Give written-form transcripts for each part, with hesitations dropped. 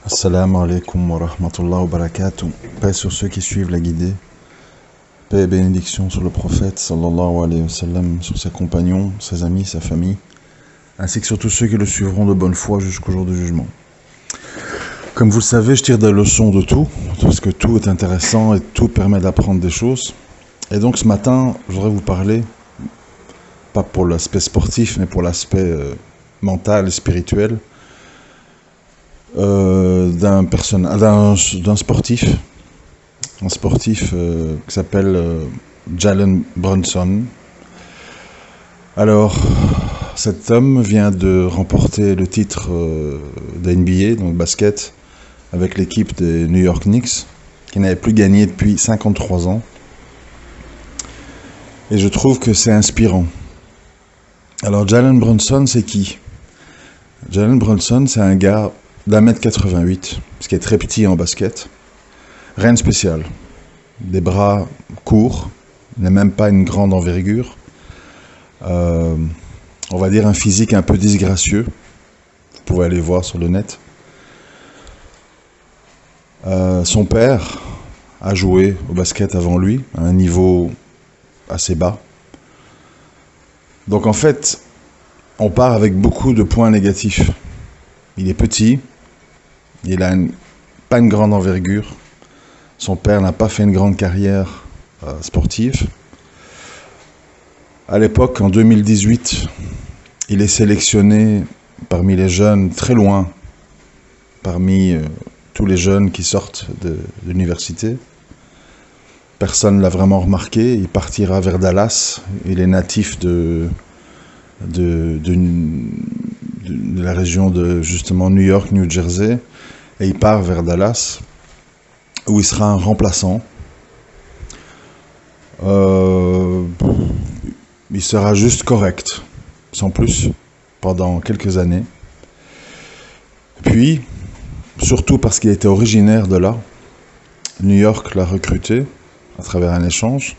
Assalamu alaikum wa rahmatullah wa barakatuh. Paix sur ceux qui suivent la guidée. Paix et bénédiction sur le prophète sallallahu alayhi wa sallam, sur ses compagnons, ses amis, sa famille, ainsi que sur tous ceux qui le suivront de bonne foi jusqu'au jour du jugement. Comme vous le savez, je tire des leçons de tout, parce que tout est intéressant et tout permet d'apprendre des choses. Et donc ce matin, je voudrais vous parler, pas pour l'aspect sportif, mais pour l'aspect mental et spirituel, d'un sportif, un sportif qui s'appelle Jalen Brunson. Alors, cet homme vient de remporter le titre de NBA, donc basket, avec l'équipe des New York Knicks, qui n'avait plus gagné depuis 53 ans. Et je trouve que c'est inspirant. Alors, Jalen Brunson, c'est qui? Jalen Brunson, c'est un gars d'1m88, ce qui est très petit en basket. Rien de spécial. Des bras courts, il n'a même pas une grande envergure. On va dire un physique un peu disgracieux. Vous pouvez aller voir sur le net. Son père a joué au basket avant lui, à un niveau assez bas. Donc en fait, on part avec beaucoup de points négatifs. Il est petit, il n'a pas une grande envergure. Son père n'a pas fait une grande carrière sportive. À l'époque, en 2018, il est sélectionné parmi les jeunes, très loin, parmi tous les jeunes qui sortent de l'université. Personne ne l'a vraiment remarqué. Il partira vers Dallas. Il est natif de la région de justement New York, New Jersey, et il part vers Dallas, où il sera un remplaçant. Il sera juste correct, sans plus, pendant quelques années. Puis, surtout parce qu'il était originaire de là, New York l'a recruté à travers un échange,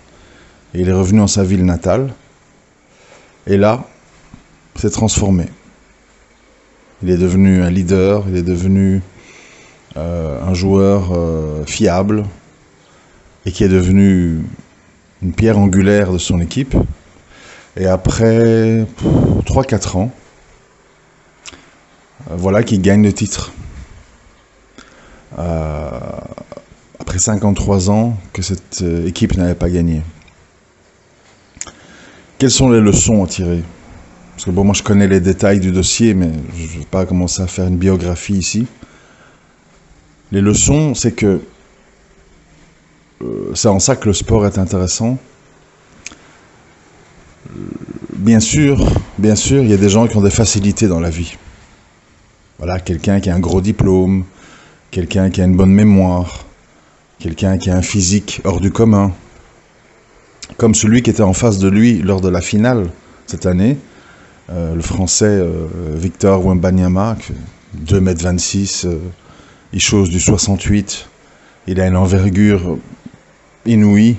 et il est revenu en sa ville natale, et là, s'est transformé. Il est devenu un leader, il est devenu un joueur fiable et qui est devenu une pierre angulaire de son équipe. Et après 3-4 ans, voilà qu'il gagne le titre. Après 53 ans que cette équipe n'avait pas gagné. Quelles sont les leçons à tirer ? Parce que bon, moi je connais les détails du dossier, mais je ne vais pas commencer à faire une biographie ici. Les leçons, c'est que c'est en ça que le sport est intéressant. Bien sûr, il y a des gens qui ont des facilités dans la vie. Voilà, quelqu'un qui a un gros diplôme, quelqu'un qui a une bonne mémoire, quelqu'un qui a un physique hors du commun. Comme celui qui était en face de lui lors de la finale cette année, le Français Victor Wembanyama, 2m26, il chose du 68, il a une envergure inouïe.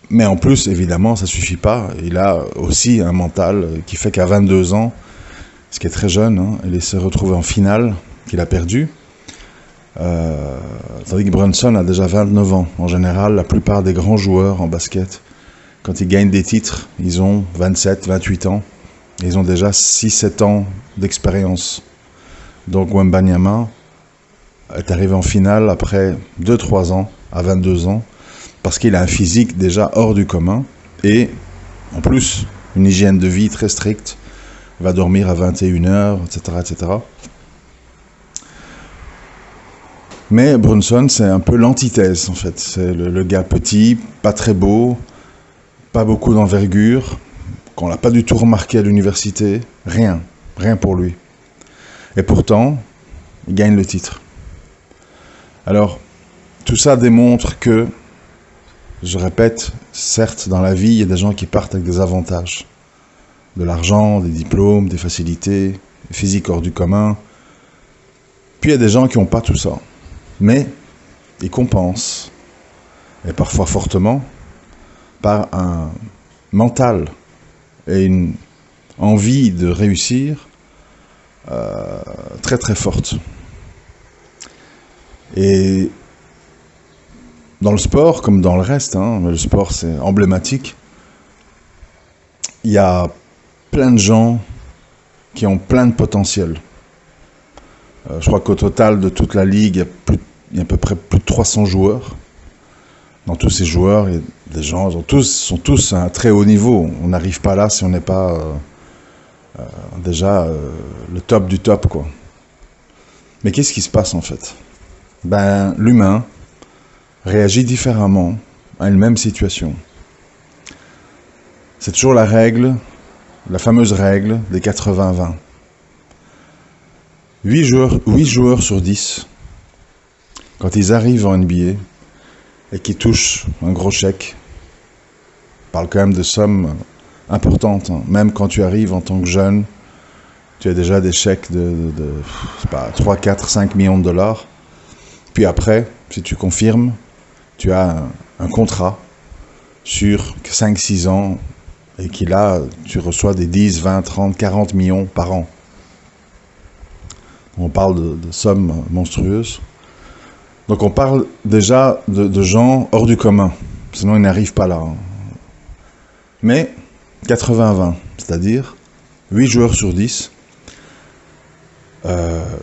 Mais en plus, évidemment, ça ne suffit pas. Il a aussi un mental qui fait qu'à 22 ans, ce qui est très jeune, hein, il s'est retrouvé en finale, qu'il a perdu. Tandis que Brunson a déjà 29 ans. En général, la plupart des grands joueurs en basket, quand ils gagnent des titres, ils ont 27, 28 ans. Et ils ont déjà 6-7 ans d'expérience. Donc Wembanyama est arrivé en finale après 2-3 ans, à 22 ans, parce qu'il a un physique déjà hors du commun. Et en plus, une hygiène de vie très stricte. Il va dormir à 21h, etc., etc. Mais Brunson, c'est un peu l'antithèse, en fait. C'est le gars petit, pas très beau, pas beaucoup d'envergure, qu'on l'a pas du tout remarqué à l'université. Rien pour lui. Et pourtant, il gagne le titre. Alors, tout ça démontre que, je répète, certes, dans la vie, il y a des gens qui partent avec des avantages. De l'argent, des diplômes, des facilités, des physiques hors du commun. Puis il y a des gens qui n'ont pas tout ça. Mais ils compensent, et parfois fortement, par un mental et une envie de réussir très très forte. Et dans le sport, comme dans le reste, mais le sport c'est emblématique, il y a plein de gens qui ont plein de potentiel. Je crois qu'au total de toute la ligue, il y a à peu près plus de 300 joueurs. Dans tous ces joueurs, il y a des gens, sont tous à un très haut niveau. On n'arrive pas là si on n'est pas déjà le top du top, quoi. Mais qu'est-ce qui se passe en fait ? L'humain réagit différemment à une même situation. C'est toujours la fameuse règle des 80-20. 8 joueurs sur 10, quand ils arrivent en NBA et qu'ils touchent un gros chèque, on parle quand même de sommes importantes. Même quand tu arrives en tant que jeune, tu as déjà des chèques de 3, 4, 5 millions de dollars. Puis après, si tu confirmes, tu as un contrat sur 5-6 ans et tu reçois des 10, 20, 30, 40 millions par an. On parle de sommes monstrueuses. Donc on parle déjà de gens hors du commun, sinon ils n'arrivent pas là. Mais 80-20, c'est-à-dire 8 joueurs sur 10,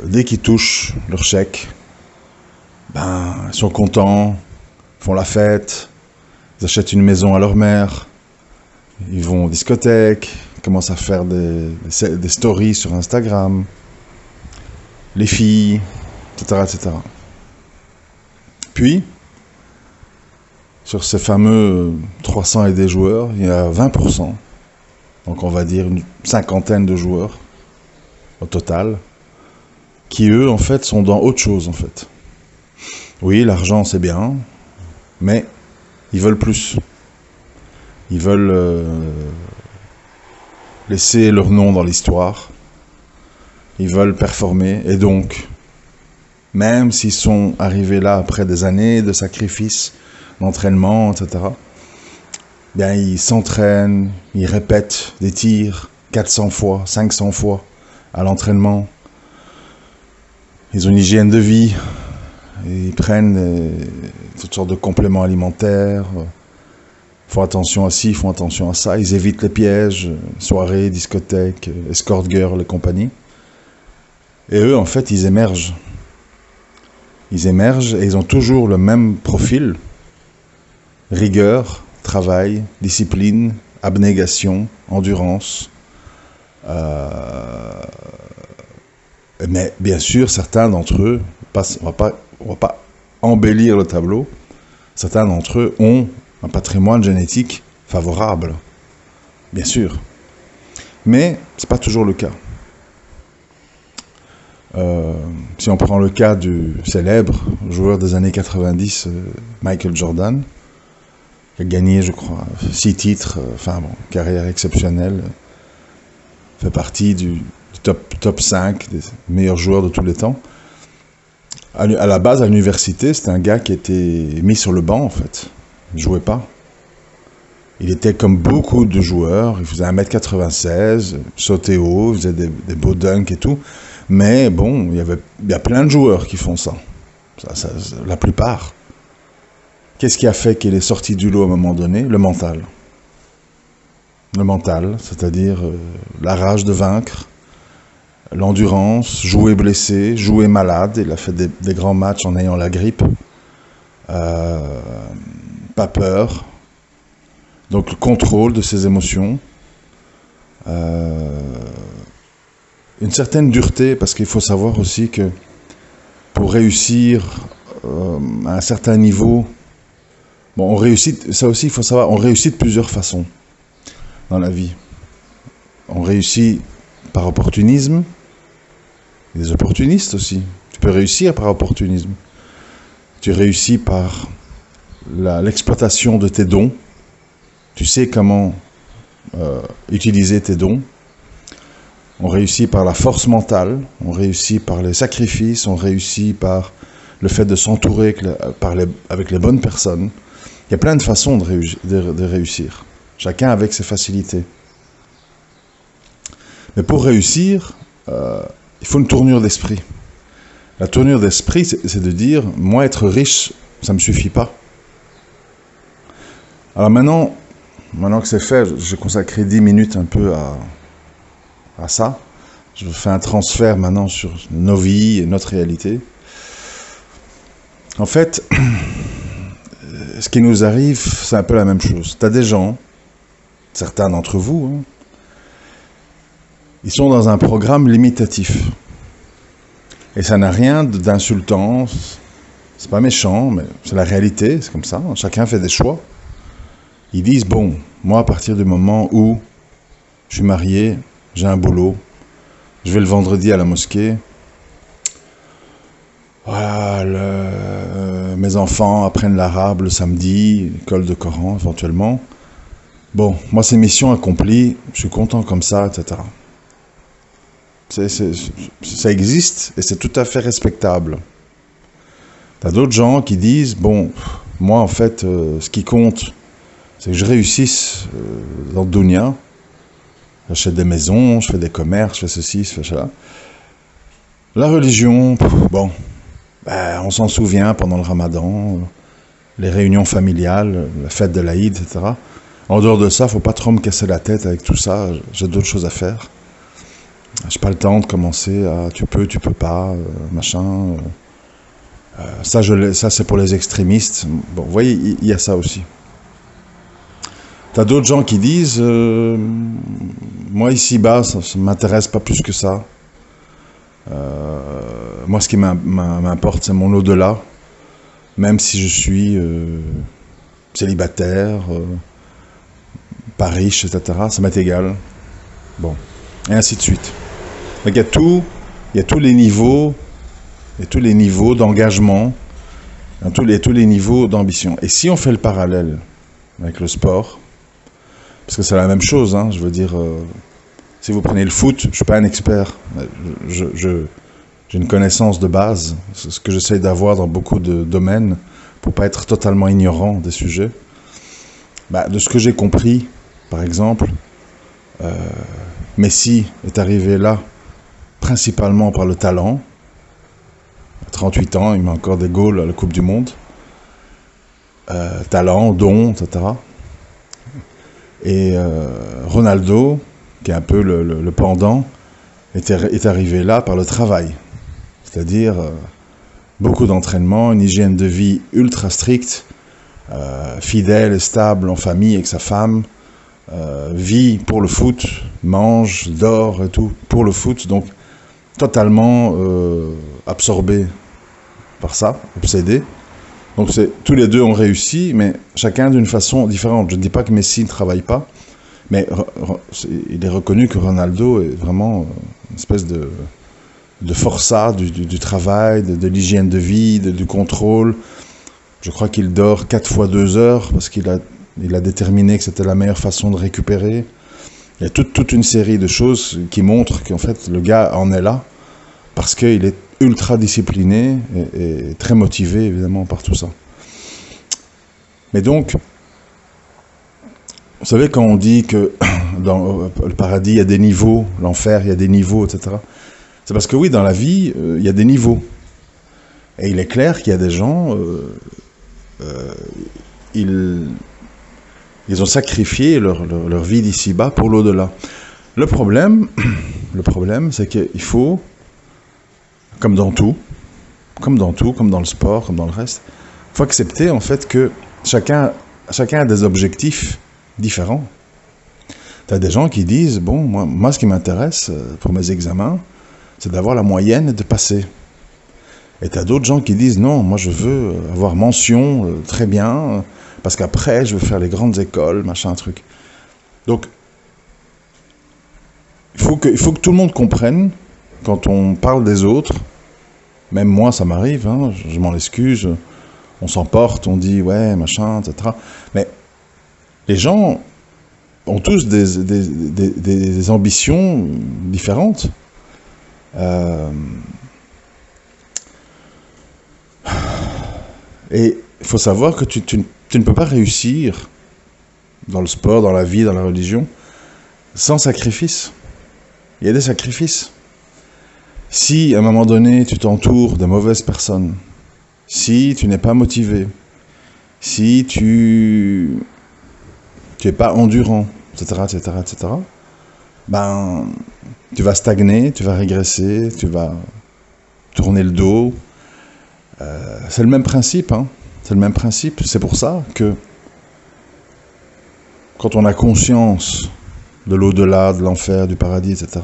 dès qu'ils touchent leur chèque, ils sont contents, font la fête, ils achètent une maison à leur mère, ils vont aux discothèques, ils commencent à faire des stories sur Instagram, les filles, etc., etc. Puis, sur ces fameux 300 et des joueurs, il y a 20%, donc on va dire une cinquantaine de joueurs au total, qui eux, en fait, sont dans autre chose, en fait. Oui, l'argent, c'est bien, mais ils veulent plus. Ils veulent laisser leur nom dans l'histoire. Ils veulent performer. Et donc, même s'ils sont arrivés là après des années de sacrifices, d'entraînement, etc., ils s'entraînent, ils répètent des tirs 400 fois, 500 fois à l'entraînement. Ils ont une hygiène de vie. Ils prennent toutes sortes de compléments alimentaires. Font attention à ci, font attention à ça. Ils évitent les pièges, soirées, discothèques, escort girls et compagnie. Et eux, en fait, ils émergent. Ils émergent et ils ont toujours le même profil. Rigueur, travail, discipline, abnégation, endurance. Mais bien sûr, certains d'entre eux, on va pas embellir le tableau, certains d'entre eux ont un patrimoine génétique favorable, bien sûr. Mais ce n'est pas toujours le cas. Si on prend le cas du célèbre joueur des années 90, Michael Jordan, qui a gagné, je crois, 6 titres, carrière exceptionnelle, fait partie du top 5 des meilleurs joueurs de tous les temps. À la base, à l'université, c'était un gars qui était mis sur le banc, en fait. Il ne jouait pas. Il était comme beaucoup de joueurs. Il faisait 1m96, sautait haut, il faisait des beaux dunks et tout. Mais bon, il y a plein de joueurs qui font ça. La plupart. Qu'est-ce qui a fait qu'il est sorti du lot à un moment donné ? Le mental. Le mental, c'est-à-dire la rage de vaincre, l'endurance, jouer blessé, jouer malade. Il a fait des grands matchs en ayant la grippe. Pas peur. Donc le contrôle de ses émotions. Une certaine dureté, parce qu'il faut savoir aussi que pour réussir à un certain niveau, on réussit, ça aussi il faut savoir, on réussit de plusieurs façons dans la vie. On réussit par opportunisme, il y a des opportunistes aussi. Tu peux réussir par opportunisme. Tu réussis par l'exploitation de tes dons. Tu sais comment utiliser tes dons. On réussit par la force mentale, on réussit par les sacrifices, on réussit par le fait de s'entourer avec les bonnes personnes. Il y a plein de façons de réussir, chacun avec ses facilités. Mais pour réussir, il faut une tournure d'esprit. La tournure d'esprit, c'est de dire, moi, être riche, ça ne me suffit pas. Alors maintenant que c'est fait, j'ai consacré 10 minutes un peu à ça. Je fais un transfert maintenant sur nos vies et notre réalité. En fait, ce qui nous arrive, c'est un peu la même chose. Tu as des gens, certains d'entre vous, hein, ils sont dans un programme limitatif. Et ça n'a rien d'insultant, c'est pas méchant, mais c'est la réalité, c'est comme ça. Chacun fait des choix. Ils disent, bon, moi à partir du moment où je suis marié, j'ai un boulot, je vais le vendredi à la mosquée, voilà, mes enfants apprennent l'arabe le samedi, l'école de Coran éventuellement. Bon, moi c'est mission accomplie, je suis content comme ça, etc. Ça existe et c'est tout à fait respectable. T'as d'autres gens qui disent, bon, moi en fait, ce qui compte, c'est que je réussisse dans le dunya. J'achète des maisons, je fais des commerces, je fais ceci, je fais cela. La religion, bon, on s'en souvient pendant le ramadan, les réunions familiales, la fête de l'Aïd, etc. En dehors de ça, faut pas trop me casser la tête avec tout ça, j'ai d'autres choses à faire. J'ai pas le temps de commencer à tu peux pas, machin. Ça c'est pour les extrémistes. Bon, vous voyez, il y a ça aussi. T'as d'autres gens qui disent moi ici-bas, ça m'intéresse pas plus que ça. Moi, ce qui m'importe, c'est mon au-delà. Même si je suis célibataire, pas riche, etc. Ça m'est égal. Bon, et ainsi de suite. Donc il y a tous les niveaux, d'engagement, tous les niveaux d'ambition. Et si on fait le parallèle avec le sport, parce que c'est la même chose, hein, je veux dire, si vous prenez le foot, je ne suis pas un expert, j'ai une connaissance de base, c'est ce que j'essaie d'avoir dans beaucoup de domaines, pour ne pas être totalement ignorant des sujets. De ce que j'ai compris, par exemple, Messi est arrivé là, principalement par le talent. À 38 ans, il met encore des goals à la Coupe du Monde. Talent, don, etc. Et Ronaldo, qui est un peu le pendant, est arrivé là par le travail. C'est-à-dire beaucoup d'entraînement, une hygiène de vie ultra stricte, fidèle et stable en famille avec sa femme, vit pour le foot, mange, dort et tout pour le foot, donc totalement absorbé par ça, obsédé. Donc tous les deux ont réussi, mais chacun d'une façon différente. Je ne dis pas que Messi ne travaille pas, mais il est reconnu que Ronaldo est vraiment une espèce de forçat du travail, de l'hygiène de vie, du contrôle. Je crois qu'il dort 4 fois 2 heures parce qu'il a déterminé que c'était la meilleure façon de récupérer. Il y a toute une série de choses qui montrent qu'en fait le gars en est là parce qu'il est ultra discipliné et très motivé évidemment par tout ça. Mais donc, vous savez quand on dit que dans le paradis il y a des niveaux, l'enfer il y a des niveaux, etc. C'est parce que oui, dans la vie il y a des niveaux. Et il est clair qu'il y a des gens, ils ont sacrifié leur vie d'ici-bas pour l'au-delà. Le problème, c'est qu'il faut, comme dans tout, comme dans le sport, comme dans le reste, il faut accepter en fait que chacun a des objectifs différents. Tu as des gens qui disent, bon, moi ce qui m'intéresse pour mes examens, c'est d'avoir la moyenne et de passer. Et tu as d'autres gens qui disent, non, moi je veux avoir mention, très bien, parce qu'après je veux faire les grandes écoles, machin, truc. Donc, il faut que tout le monde comprenne, quand on parle des autres, même moi ça m'arrive, hein, je m'en excuse, on s'emporte, on dit ouais, machin, etc. Mais les gens ont tous des ambitions différentes. Et il faut savoir que tu ne peux pas réussir dans le sport, dans la vie, dans la religion, sans sacrifice. Il y a des sacrifices. Si, à un moment donné, tu t'entoures de mauvaises personnes, si tu n'es pas motivé, si tu n'es pas endurant, etc., etc., etc., ben, tu vas stagner, tu vas régresser, tu vas tourner le dos. C'est le même principe, hein. C'est le même principe. C'est pour ça que quand on a conscience de l'au-delà, de l'enfer, du paradis, etc.,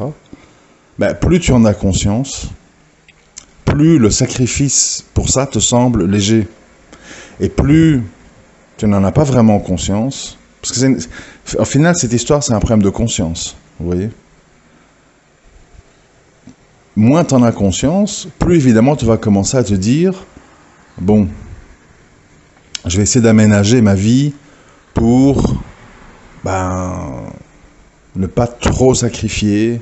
ben, plus tu en as conscience, plus le sacrifice pour ça te semble léger. Et plus tu n'en as pas vraiment conscience, parce que au final, cette histoire, c'est un problème de conscience, vous voyez. Moins tu en as conscience, plus évidemment tu vas commencer à te dire, bon, je vais essayer d'aménager ma vie pour ne pas trop sacrifier.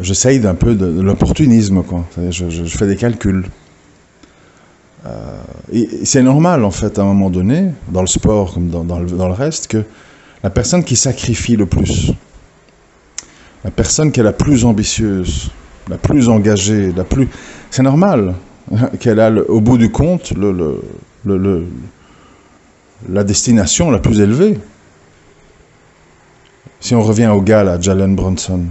J'essaye d'un peu de l'opportunisme, quoi. Je fais des calculs. Et c'est normal, en fait, à un moment donné, dans le sport comme dans le reste, que la personne qui sacrifie le plus, la personne qui est la plus ambitieuse, la plus engagée, c'est normal qu'elle a, au bout du compte, la destination la plus élevée. Si on revient au gars, là, Jalen Brunson,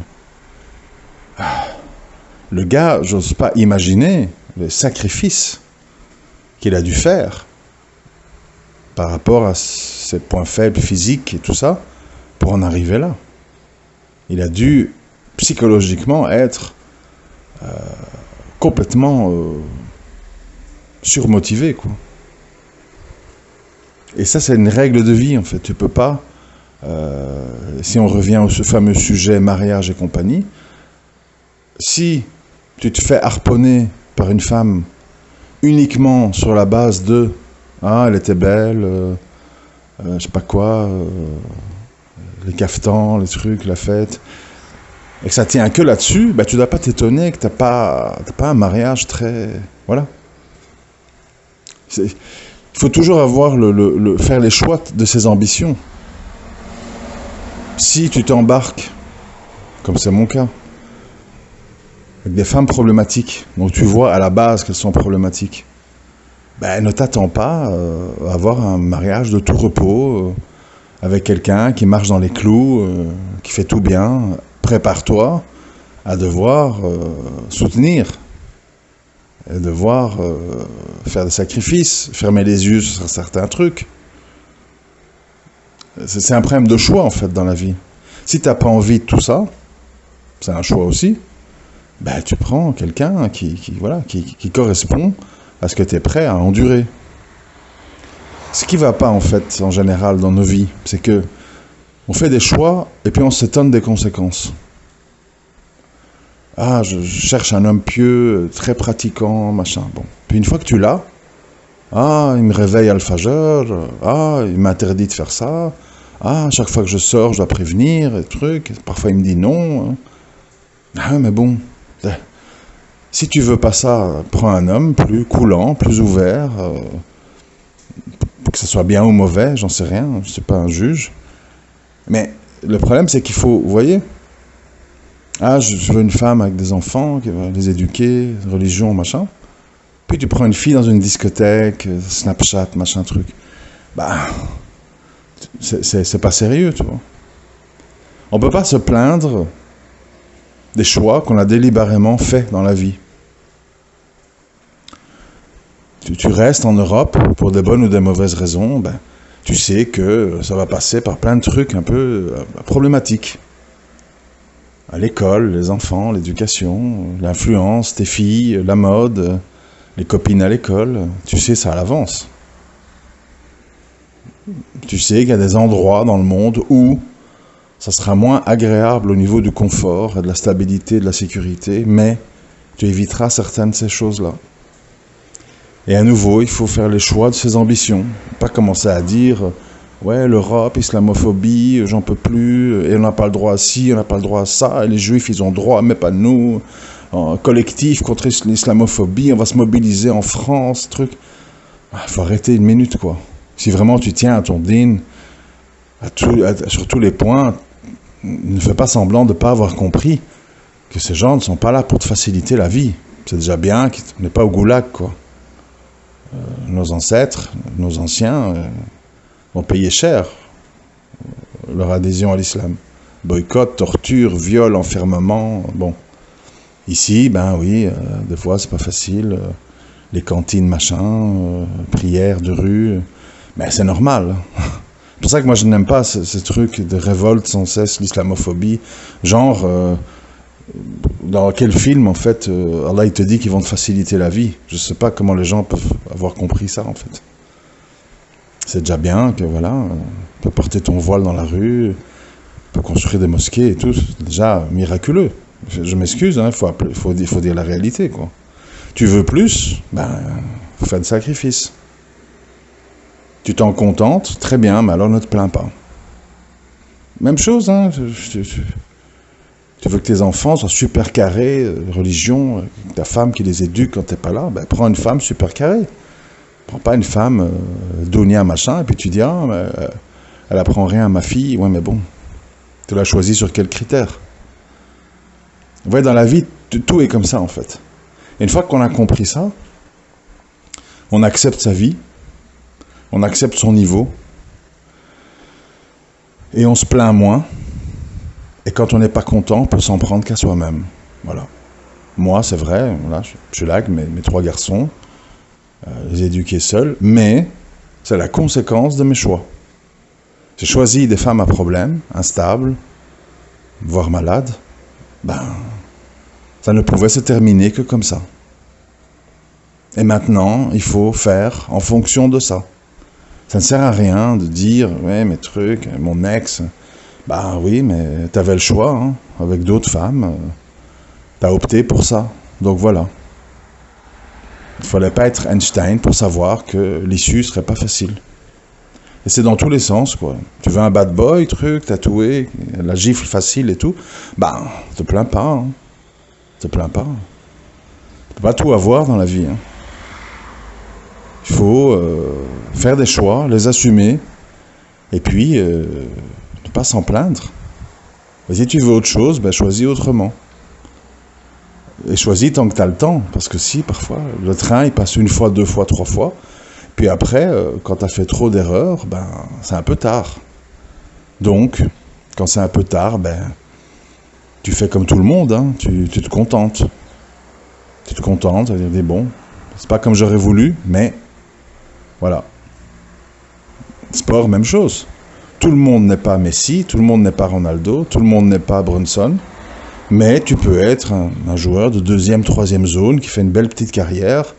le gars, j'ose pas imaginer le sacrifice qu'il a dû faire par rapport à ses points faibles physiques et tout ça, pour en arriver là. Il a dû psychologiquement être complètement surmotivé, quoi. Et ça, c'est une règle de vie, en fait. Tu peux pas, si on revient au fameux sujet mariage et compagnie, si tu te fais harponner par une femme uniquement sur la base de « Ah, elle était belle, je sais pas quoi, les caftans, les trucs, la fête », et que ça tient que là-dessus, bah, tu dois pas t'étonner que t'as pas un mariage très... Voilà. Il faut toujours avoir faire les choix de ses ambitions. Si tu t'embarques, comme c'est mon cas, avec des femmes problématiques, dont tu vois à la base qu'elles sont problématiques, ben, ne t'attends pas à avoir un mariage de tout repos avec quelqu'un qui marche dans les clous, qui fait tout bien. Prépare-toi à devoir soutenir, et devoir faire des sacrifices, fermer les yeux sur certains trucs. C'est un problème de choix, en fait, dans la vie. Si tu n'as pas envie de tout ça, c'est un choix aussi, ben, tu prends quelqu'un qui correspond à ce que tu es prêt à endurer. Ce qui ne va pas, en fait, en général, dans nos vies, c'est que on fait des choix et puis on s'étonne des conséquences. Ah, je cherche un homme pieux, très pratiquant, machin. Bon. Puis une fois que tu l'as, ah, il me réveille à l'Fajr, ah, il m'interdit de faire ça, ah, chaque fois que je sors, je dois prévenir, et trucs. Parfois il me dit non. Hein. Ah, mais bon, si tu veux pas ça, prends un homme plus coulant, plus ouvert, que ce soit bien ou mauvais, j'en sais rien, je suis pas un juge. Mais le problème, c'est qu'il faut, vous voyez, ah, je veux une femme avec des enfants, qui va les éduquer, religion, machin. Puis tu prends une fille dans une discothèque, Snapchat, machin truc. Bah, c'est pas sérieux, tu vois. On peut pas se plaindre des choix qu'on a délibérément faits dans la vie. Tu restes en Europe pour des bonnes ou des mauvaises raisons, ben, tu sais que ça va passer par plein de trucs un peu problématiques. À l'école, les enfants, l'éducation, l'influence, tes filles, la mode, les copines à l'école, tu sais ça à l'avance. Tu sais qu'il y a des endroits dans le monde où ça sera moins agréable au niveau du confort, de la stabilité, de la sécurité, mais tu éviteras certaines de ces choses-là. Et à nouveau, il faut faire les choix de ses ambitions. Pas commencer à dire « Ouais, l'Europe, islamophobie, j'en peux plus, et on n'a pas le droit à ci, on n'a pas le droit à ça, et les juifs, ils ont droit, mais pas nous. En collectif contre l'islamophobie, on va se mobiliser en France, truc. » Il faut arrêter une minute, quoi. Si vraiment tu tiens à ton din, sur tous les points, ne fais pas semblant de ne pas avoir compris que ces gens ne sont pas là pour te faciliter la vie. C'est déjà bien qu'on n'est pas au goulag, quoi. Nos ancêtres, nos anciens ont payé cher leur adhésion à l'islam. Boycott, torture, viol, enfermement, bon. Ici, ben oui, des fois c'est pas facile, les cantines, machin, prières de rue, mais c'est normal. C'est pour ça que moi je n'aime pas ces trucs de révolte sans cesse, l'islamophobie, genre, dans quel film en fait, Allah il te dit qu'ils vont te faciliter la vie. Je sais pas comment les gens peuvent avoir compris ça en fait. C'est déjà bien que voilà, tu peux porter ton voile dans la rue, tu peux construire des mosquées et tout, c'est déjà miraculeux. Je m'excuse, hein, faut dire la réalité, quoi. Tu veux plus, ben, faut faire des sacrifices. Tu t'en contentes, très bien, mais alors ne te plains pas. Même chose, hein, tu veux que tes enfants soient super carrés, religion, ta femme qui les éduque quand t'es pas là, ben prends une femme super carrée. Prends pas une femme dounia machin, et puis tu dis, ah, elle apprend rien à ma fille, ouais mais bon, tu l'as choisie sur quels critères? Vous voyez, dans la vie, tout est comme ça en fait. Et une fois qu'on a compris ça, on accepte sa vie, on accepte son niveau, et on se plaint moins, et quand on n'est pas content, on peut s'en prendre qu'à soi-même. Voilà. Moi, c'est vrai, voilà, je suis là avec mes 3 garçons, les éduquer seuls, mais c'est la conséquence de mes choix. J'ai choisi des femmes à problème, instables, voire malades, ben, ça ne pouvait se terminer que comme ça. Et maintenant, il faut faire en fonction de ça. Ça ne sert à rien de dire, ouais, mes trucs, mon ex, bah oui, mais t'avais le choix, hein, avec d'autres femmes, t'as opté pour ça, donc voilà. Il ne fallait pas être Einstein pour savoir que l'issue serait pas facile. Et c'est dans tous les sens, quoi. Tu veux un bad boy, truc, tatoué, la gifle facile et tout, bah, te plains pas, hein. Te plains pas. Tu peux pas tout avoir dans la vie, hein. Il faut faire des choix, les assumer, et puis ne pas s'en plaindre. Et si tu veux autre chose, ben choisis autrement. Et choisis tant que tu as le temps, parce que si, parfois, le train, il passe 1 fois, 2 fois, 3 fois, puis après, quand tu as fait trop d'erreurs, ben, c'est un peu tard. Donc, quand c'est un peu tard, ben, tu fais comme tout le monde, hein, tu te contentes. Tu te contentes, ça veut dire, bon, c'est pas comme j'aurais voulu, mais voilà. Sport, même chose. Tout le monde n'est pas Messi, tout le monde n'est pas Ronaldo, tout le monde n'est pas Brunson, mais tu peux être un joueur de 2e, 3e zone qui fait une belle petite carrière,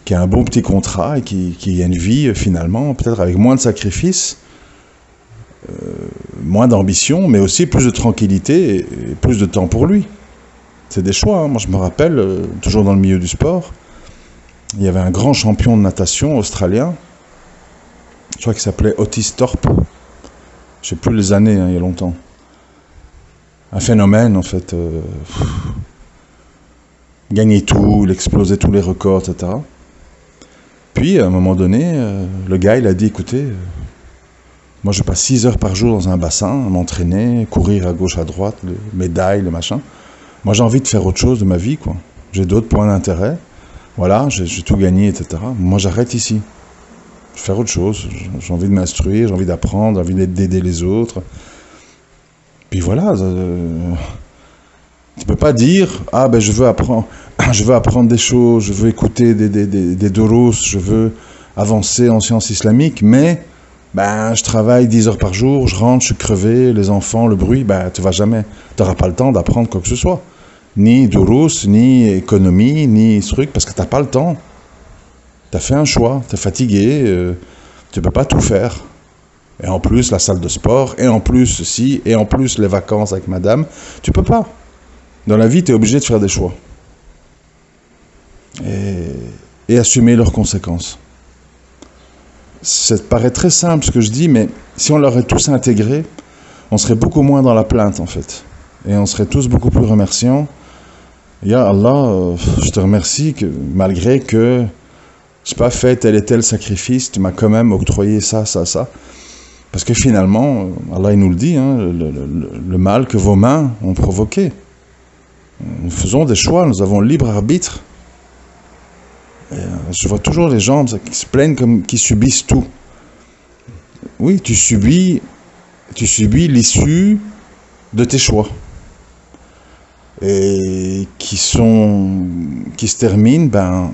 qui a un bon petit contrat et qui a une vie finalement, peut-être avec moins de sacrifices, moins d'ambition, mais aussi plus de tranquillité et plus de temps pour lui. C'est des choix, hein. Moi je me rappelle, toujours dans le milieu du sport, il y avait un grand champion de natation australien, je crois qu'il s'appelait Otis Thorpe, je ne sais plus les années, hein, il y a longtemps. Un phénomène en fait, gagnait tout, il explosait tous les records, etc. Puis à un moment donné, le gars il a dit, écoutez, moi je passe 6 heures par jour dans un bassin, à m'entraîner, courir à gauche, à droite, les médailles, les machins. Moi j'ai envie de faire autre chose de ma vie, quoi. J'ai d'autres points d'intérêt, voilà, j'ai tout gagné, etc. Moi j'arrête ici. Je vais faire autre chose, j'ai envie de m'instruire, j'ai envie d'apprendre, j'ai envie d'aider les autres. Puis voilà, tu peux pas dire, ah ben je veux apprendre des choses, je veux écouter des doros, je veux avancer en sciences islamiques, mais ben je travaille 10 heures par jour, je rentre, je suis crevé, les enfants, le bruit, ben tu vas jamais, tu n'auras pas le temps d'apprendre quoi que ce soit. Ni doros, ni économie, ni ce truc, parce que tu n'as pas le temps. Tu as fait un choix, tu es fatigué, tu peux pas tout faire. Et en plus, la salle de sport, et en plus ceci, et en plus les vacances avec madame, tu peux pas. Dans la vie, tu es obligé de faire des choix. Et assumer leurs conséquences. Ça paraît très simple ce que je dis, mais si on l'aurait tous intégré, on serait beaucoup moins dans la plainte en fait. Et on serait tous beaucoup plus remerciants. Ya Allah, je te remercie que malgré que je n'ai pas fait tel et tel sacrifice, tu m'as quand même octroyé ça, ça, ça. Parce que finalement, Allah il nous le dit, hein, le mal que vos mains ont provoqué. Nous faisons des choix, nous avons le libre arbitre. Et, je vois toujours les gens qui se plaignent comme qui subissent tout. Oui, tu subis l'issue de tes choix. Et qui se terminent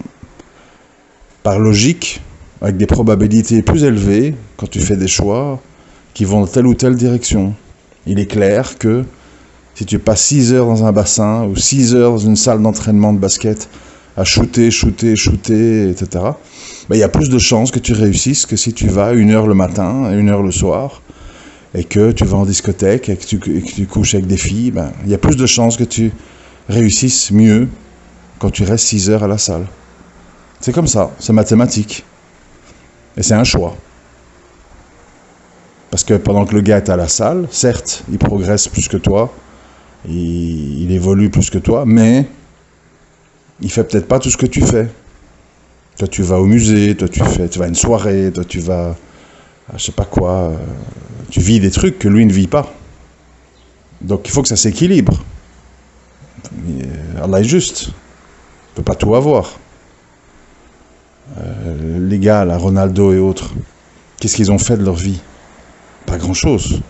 par logique, avec des probabilités plus élevées quand tu fais des choix qui vont dans telle ou telle direction. Il est clair que si tu passes 6 heures dans un bassin ou 6 heures dans une salle d'entraînement de basket à shooter, etc., il y a plus de chances que tu réussisses que si tu vas 1 heure le matin et 1 heure le soir et que tu vas en discothèque et que tu couches avec des filles. Il y a plus de chances que tu réussisses mieux quand tu restes 6 heures à la salle. C'est comme ça, c'est mathématique. Et c'est un choix. Parce que pendant que le gars est à la salle, certes, il progresse plus que toi, il évolue plus que toi, mais il fait peut-être pas tout ce que tu fais. Toi, tu vas au musée, toi, tu vas à une soirée, toi, tu vas à je sais pas quoi, tu vis des trucs que lui ne vit pas. Donc, il faut que ça s'équilibre. Allah est juste. Il peut pas tout avoir. Les gars, là, Ronaldo et autres, qu'est-ce qu'ils ont fait de leur vie? Pas grand-chose.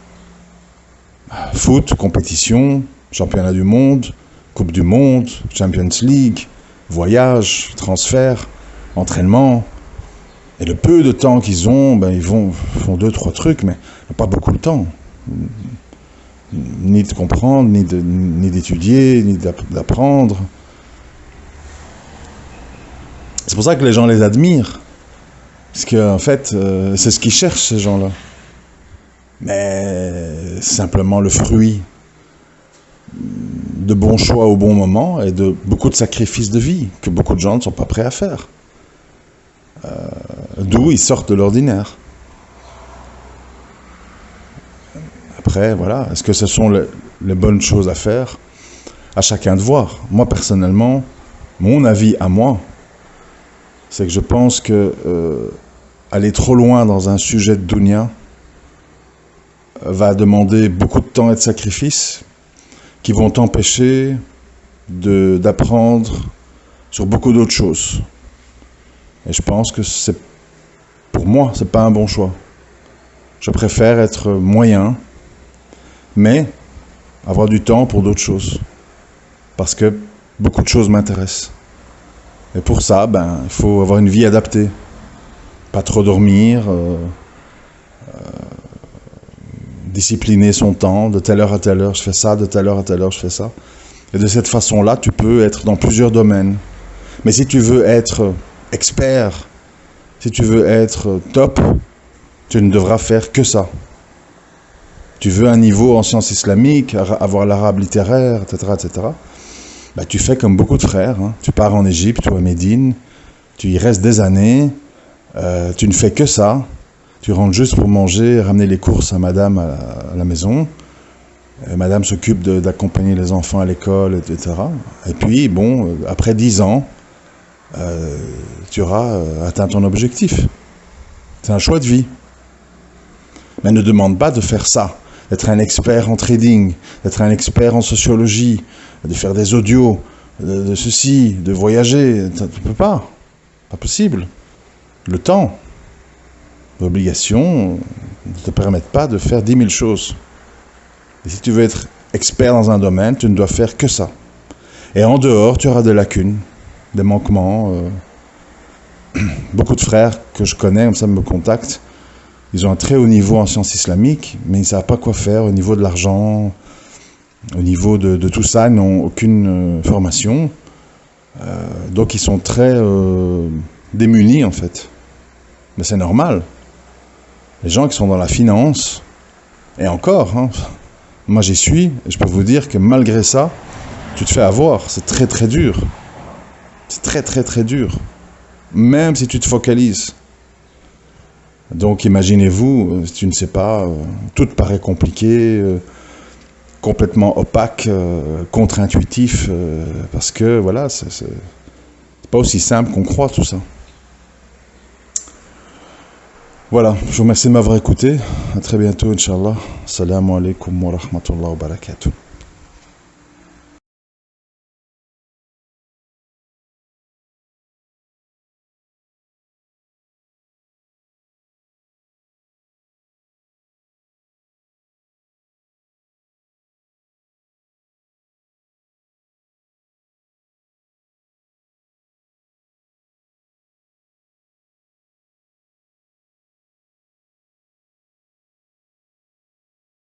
Foot, compétition, championnat du monde, Coupe du monde, Champions League, voyage, transfert, entraînement. Et le peu de temps qu'ils ont, ils font 2-3 trucs, mais pas beaucoup de temps. Ni de comprendre, ni d'étudier, ni d'apprendre. C'est pour ça que les gens les admirent. Parce qu'en fait, c'est ce qu'ils cherchent, ces gens-là. Mais c'est simplement le fruit de bons choix au bon moment et de beaucoup de sacrifices de vie que beaucoup de gens ne sont pas prêts à faire. D'où ils sortent de l'ordinaire. Après, voilà, est-ce que ce sont les bonnes choses à faire? À chacun de voir. Moi, personnellement, mon avis à moi, c'est que je pense que aller trop loin dans un sujet de dunya va demander beaucoup de temps et de sacrifices qui vont t'empêcher d'apprendre sur beaucoup d'autres choses. Et je pense que pour moi, c'est pas un bon choix. Je préfère être moyen, mais avoir du temps pour d'autres choses. Parce que beaucoup de choses m'intéressent. Et pour ça, il faut avoir une vie adaptée. Pas trop dormir, discipliner son temps, de telle heure à telle heure je fais ça, de telle heure à telle heure je fais ça. Et de cette façon-là, tu peux être dans plusieurs domaines. Mais si tu veux être expert, si tu veux être top, tu ne devras faire que ça. Tu veux un niveau en sciences islamiques, avoir l'arabe littéraire, etc., etc., tu fais comme beaucoup de frères. Tu pars en Égypte ou à Médine, tu y restes des années, tu ne fais que ça. Tu rentres juste pour manger, ramener les courses à madame à la maison. Et madame s'occupe d'accompagner les enfants à l'école, etc. Et puis, après 10 ans, tu auras atteint ton objectif. C'est un choix de vie. Mais ne demande pas de faire ça, d'être un expert en trading, d'être un expert en sociologie, de faire des audios, de ceci, de voyager. Tu ne peux pas. Pas possible. Le temps, l'obligation ne te permettent pas de faire 10 000 choses. Et si tu veux être expert dans un domaine, tu ne dois faire que ça. Et en dehors, tu auras des lacunes, des manquements. Beaucoup de frères que je connais, comme ça me contactent, ils ont un très haut niveau en sciences islamiques, mais ils ne savent pas quoi faire au niveau de l'argent, au niveau de tout ça, ils n'ont aucune formation. Donc ils sont très démunis en fait. Mais c'est normal. Les gens qui sont dans la finance, et encore, moi j'y suis, et je peux vous dire que malgré ça, tu te fais avoir, c'est très très dur. C'est très très très dur. Même si tu te focalises. Donc imaginez-vous, si tu ne sais pas, tout te paraît compliqué, complètement opaque, contre-intuitif, parce que voilà, c'est pas aussi simple qu'on croit tout ça. Voilà, je vous remercie de m'avoir écouté. À très bientôt, Inch'Allah. Assalamu alaikum wa rahmatullahi wa barakatuh.